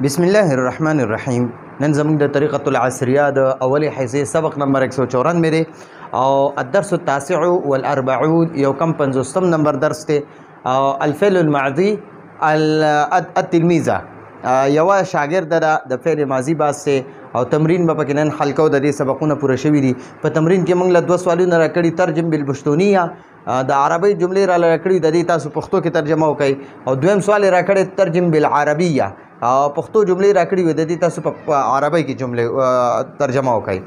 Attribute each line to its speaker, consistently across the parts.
Speaker 1: بسم الله الرحمن الرحیم. نن زموږ د طریقة العصریه د اولې حصې سبق نمبر 194 دی او الدرس التاسع والاربعون یو کم 50 نمبر درس دی او الفعل الماضي التلمیذه یو شاګرد د فعل ماضي باسه او تمرین به پکې نن حل کو. د دې سبقونه پوره شوي دي. په تمرین کې موږ له 2 سوالونه راکړي. ترجم بالپشتونیه د عربی جملې را راکړي، د دې تاسو پښتو کې ترجمه وکړئ. او دویم سوال راکړي ترجم بالعربیه او پښتو جملې راکړي وي، د دې تاسو په عربی کې جملې ترجمه وکړئ.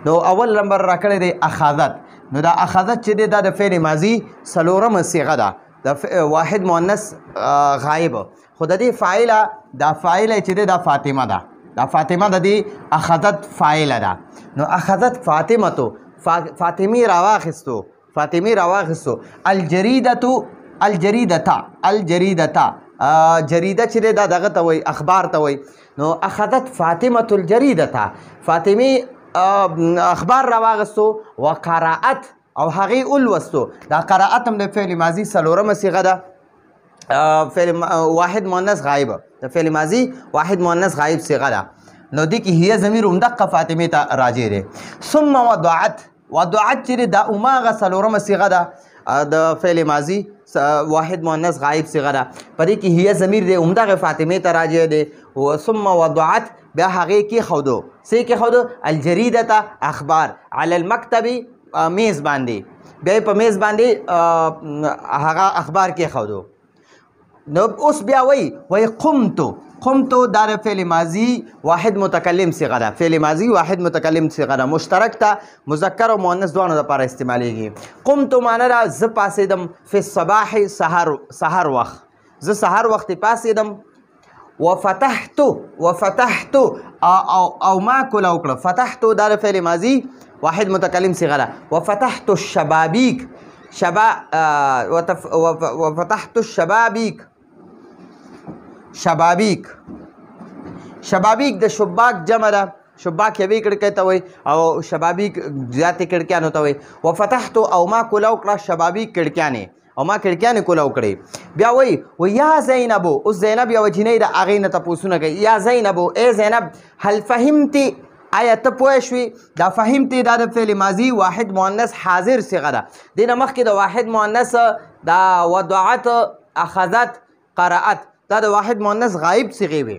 Speaker 1: نو اول نمبر راکړی دی اخذت. نو دا اخذت چې دی دا د فعل ماضي څلورمه صيغه ده، د واحد مؤنث غایب. خو د دې فاعله دا فاعله چې دی دا فاطمه ده. دا فاطمه د دې اخذت فاعله ده. نو اخذت فاطمه فاطمی راواخستو، فاطمی راواخستو. الجریدة الجریدة الجریدة جریده چې دی دا دغه ته وایي، اخبار ته وایي. نو اخذت فاطمة الجریدة، فاطمې اخبار راواغستو. وقرأت او هغې ولوستو. دا قرأت هم د فعل ماضي څلورمه صيغه ده، فعل واحد مؤنث غایب. د فعل ماضي واحد مؤنث غایب صيغه ده. نو دې کې هي ضمیر همدقه فاطمې ته راجع دی. ثم وضعت، وضعت چې دا هماغه څلورمه صيغه ده د فعل ماضي واحد مؤنث غایب صيغه ده. په دې کې هي ضمیر دی همدغه فاطمې ته راجع دی. ثم وضعت بیا هغې کېښودو. څه کېښودو؟ الجریدة اخبار علی المکتب، میز باندې. بیا یې په میز باندې هغه اخبار کېښودو. نو اوس بیا وایي قمتو. قمتو دا د فعل ماضي واحد متکلم صيغه ده. فعل ماضي واحد متکلم صيغه ده، مشترک ته مذکر او مؤنث دواړو لپاره استعمالیږي. قمتو معنی ده زه پاسېدم. فی الصباح سحر وخت، زه سحر وخت پاسېدم. وفتحت او ما کولاو کړه. فتحت دا د فعل ماضي واحد متکلم صيغه ده. وفتحت الشبابیک، وفتحت الشبابیک. شبابیک، شبابیک د شباک جمع ده. شباک یوې کړکۍ ته وایي او شبابیک زیاتې کړکیانو ته وایي. وفتحت او ما کولاو کړه شبابیک کړکیانې، او ما کړکیانې کولاو کړې. بیا وایي یا زینبو. اوس زینب یوه جینۍ ده، هغې نه تپوسونه کوي. یا زینبو ای زینب، هل فهمتي، آیا ته پوه شوې؟ دا فهمتي دا د فعل ماضي واحد مؤنث حاضر صيغه ده. دې نه مخکې د واحد مؤنث دا وضعت، اخذت، قرأت دا د واحد مؤنث غایب صيغې وي.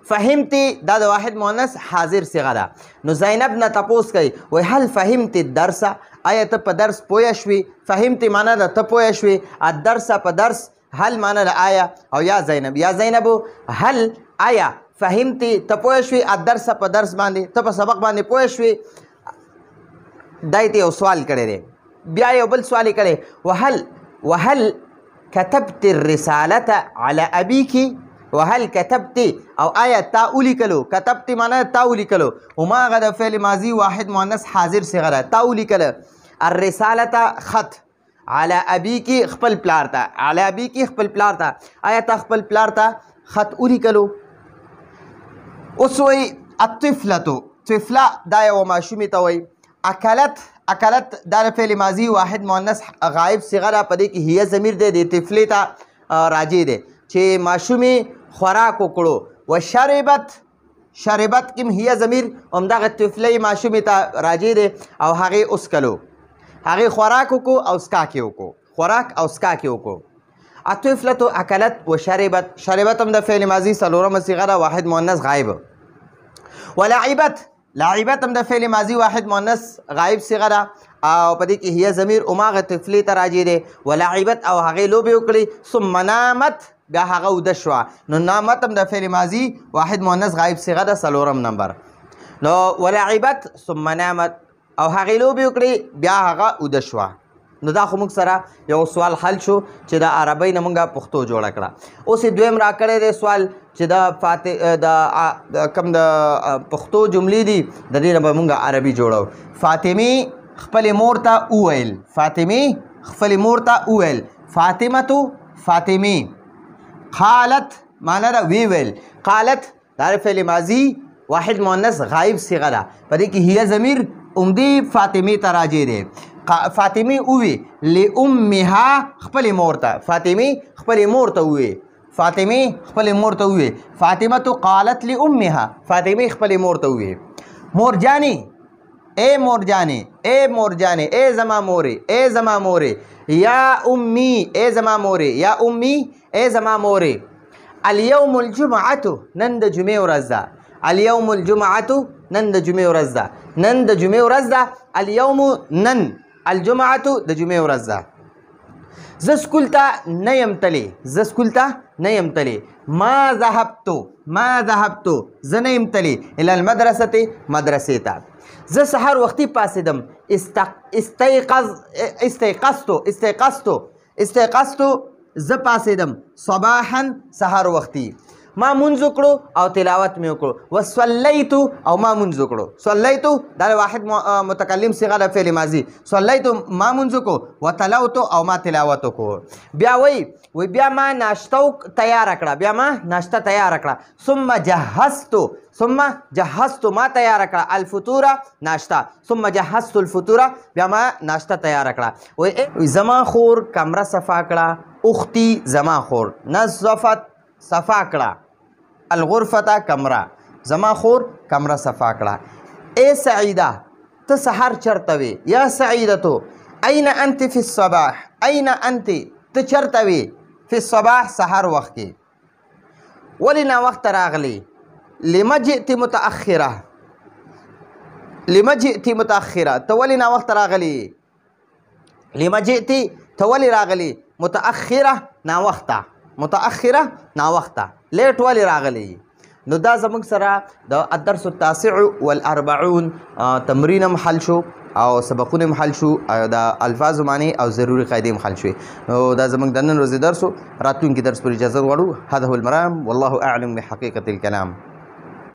Speaker 1: فهمتي دا د واحد مؤنث حاضر صيغه ده. نو زینب نه تپوس کوي، وایي هل فهمتي الدرس، آیا ته په درس پوه شوې؟ فهمتي معنی ده ته پوه شوې. الدرس په درس، هل معنی ده آیا، او یا زینب، یا زینبو هل آیا فهمتي ته پوه شوې الدرس په درس باندې، ته په سبق باندې پوه شوې. دای ته یو سوال کړی دی. بیا یو بل سوال یې کړی، وهل كتبت الرسالة على أبيك، وهل كتبت او آیا تا ولیکلو. كتبت معنی تا ولیکلو، هماغه د فعل ماضي واحد مؤنث حاضر صيغه ده. تا ولیکله. الرسالة خط، على أبيك خپل پلار ته، على أبيك خپل پلار ته. آیا تا خپل پلار ته خط ولیکلو؟ اوس وایي الطفلة، طفله دا یوه ماشومې ته وایي. اکلت دا د فعل ماضي واحد مؤنث غایب صيغه ده. په دې کې هي ضمیر دی د طفلې ته راجع دی چې ماشومې خوراک وکړو. وشربت، شربت کې هي ضمیر همدغه طفلې ماشومې ته راجع دی او هغې وڅکلو، هغې خوراک وکړو او څکاک یې وکړو، خوراک او څکاک یې وکړو. الطفلة اکلت وشربت. شربت هم د فعل ماضي څلورمه صيغه ده، واحد مؤنث غایب. ولعبت، لعبت هم د فعل ماضي واحد مؤنث غایب صيغه ده او په دې کې هي ضمیر هماغه طفلې ته راجع دی. ولعبت او هغې لوبې وکړي. ثم نامت، بیا هغه اوده شوه. نو نامت هم د فعل ماضي واحد مؤنث غایب صيغه ده، څلورم نمبر. نو ولعبت ثم نامت او هغې لوبې وکړي، بیا هغه اوده شوه. نو دا خو موږ سره یو سوال حل شو چې د عربۍ نه موږ پښتو جوړه کړه. اوس یې دویم راکړی دی سوال چې د کوم د پښتو جملې دي د دې نه به موږ عربي جوړو. فاطمې خپلې مور ته وویل، فاطمې خپلې مور ته وویل. فاطمة فاطمې. قالت معنی ده وی ویل. قالت دا فعل ماضي واحد مؤنث غایب صيغه ده. په دې کې هي ضمیر عمدې فاطمې ته راجع دی. فاطمې ووی لأمها خپلې مور ته. فاطمې خپلې مور ته ووی. فاطمه خپل مور ته وې فاطمه تو قالت لامها فاطمه خپل مور ته وې مور جانې اے مور جانې اے مور جانې اے زما مورې اے زما مورې یا امي اے زما مورې یا امي اے زما مورې اليوم الجمعه نن د جمعې ورځ ده اليوم الجمعه نن د جمعې ورځ ده نن د جمعې ورځ ده اليوم نن الجمعه د جمعې ورځ ده زه سکول ته نه یم تللی زه سکول ته نه یم تللی ما ذهبت زه نه یم تللی الی المدرسة مدرسې ته زه سحر وختي پاسېدم استيقظت زه پاسېدم صباحا سحر وختي ما منځ وکړو او تلاوت مې وکړو وصلیت او ما منځ وکړو صلیت دا واحد متکلم صيغه د فعل ماضي صلیت ما منځ وکړو وتلوت او ما تلاوت وکړو بیا وای بیا ما ناشته تیار کړه بیا ما ناشته تیار کړه ثم جهزت ما تیار کړه الفطور ناشته ثم جهزت الفطور بیا ما ناشته تیار کړه وای زما خور کمره صفا کړه اختي زما خور نظفت صفا کړه الغرفه کمره زما خور کمره صفا کړه اے سعیده ته سحر چرته وې یا سعیدتو اين انت في الصباح اين انت ته چرته وې في الصباح سحر وخت کې ولې نا وخت راغلی لما جئت متأخره ته ولې نا وخت راغلی لما جئت ته ولې راغلی متأخره نا وخته لیټ والی راغلی نو دا زموږ سره د الدرس التاسع والاربعون تمرین هم حل شو او سبقونه هم حل شو او د الفاظ معنی او ضروري قاعدې هم حل شوې نو دا زموږ د نن ورځې درس راتلونکي درس پر اجازه غواړو هذا هو المرام والله اعلم بحقیقة الكلام